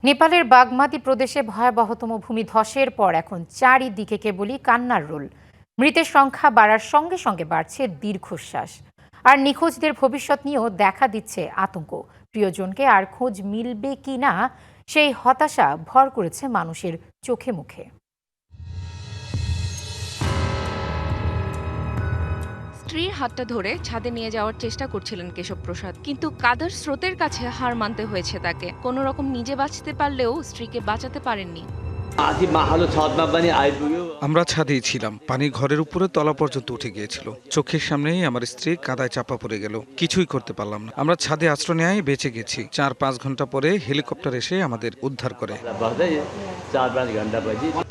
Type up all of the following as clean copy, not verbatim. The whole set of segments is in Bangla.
নেপালের বাগমাতি প্রদেশে ভয়াবহতম ভূমিধসের পর এখন চারিদিকে কেবলই কান্নার রোল। মৃতের সংখ্যা বাড়ার সঙ্গে সঙ্গে বাড়ছে দীর্ঘশ্বাস। আর নিখোঁজদের ভবিষ্যৎ নিয়েও দেখা দিচ্ছে আতঙ্ক। প্রিয়জনকে আর খোঁজ মিলবে কি না সেই হতাশা ভর করেছে মানুষের চোখে মুখে। স্ত্রীর হাতটা ধরে ছাদে নিয়ে যাওয়ার চেষ্টা করছিলেন কেশব প্রসাদ, কিন্তু কাদার স্রোতের কাছে হার মানতে হয়েছে তাকে। কোনো রকম নিজে বাঁচতে পারলেও স্ত্রীকে বাঁচাতে পারেননি। আমরা ছাদেই ছিলাম, পানি ঘরের উপরে তলা পর্যন্ত উঠে গিয়েছিল। চোখের সামনেই আমার স্ত্রী কাদায় চাপা পড়ে গেল, কিছুই করতে পারলাম না। আমরা ছাদে আশ্রয় নেয় বেঁচে গেছি। 4-5 ঘন্টা পরে হেলিকপ্টার এসে আমাদের উদ্ধার করে।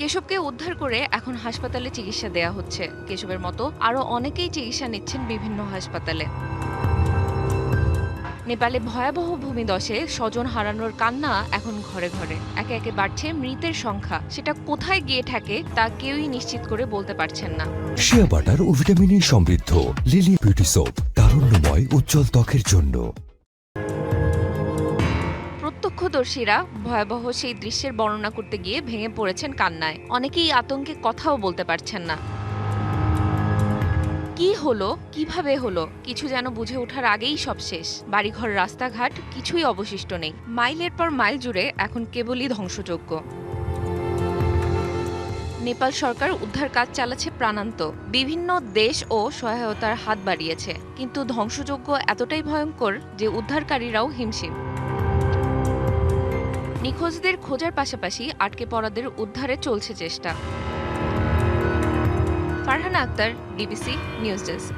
কেশবকে উদ্ধার করে এখন হাসপাতালে চিকিৎসা দেয়া হচ্ছে। কেশবের মতো আরো অনেকেই চিকিৎসা নিচ্ছেন বিভিন্ন হাসপাতালে। নেপালে ভয়াবহ ভূমিধসে স্বজন হারানোর কান্না এখন ঘরে ঘরে। একে একে বাড়ছে মৃতের সংখ্যা। সেটা কোথায় গিয়ে ঠেকে তা কেউই নিশ্চিত করে বলতে পারছেন না। শিয়া বাটার ও ভিটামিনে সমৃদ্ধ লিলি বিউটি সোপ, তারুণ্যময় উজ্জ্বল ত্বকের জন্য। প্রত্যক্ষদর্শীরা ভয়াবহ সেই দৃশ্যের বর্ণনা করতে গিয়ে ভেঙে পড়েছেন কান্নায়। অনেকেই আতঙ্কে কথাও বলতে পারছেন না। কি হলো, কিভাবে হলো, কিছু যেন বুঝে ওঠার আগেই সব শেষ। বাড়িঘর, রাস্তাঘাট কিছুই অবশিষ্ট নেই। মাইলের পর মাইল জুড়ে এখন কেবলই ধ্বংসযজ্ঞ। নেপাল সরকার উদ্ধার কাজ চালাচ্ছে প্রাণান্ত। বিভিন্ন দেশ ও সহায়তার হাত বাড়িয়েছে, কিন্তু ধ্বংসযজ্ঞ এতটাই ভয়ঙ্কর যে উদ্ধারকারীরাও হিমশিম। নিখোঁজদের খোঁজার পাশাপাশি আটকে পড়াদের উদ্ধারে চলছে চেষ্টা। Farhana Akter, DBC news desk.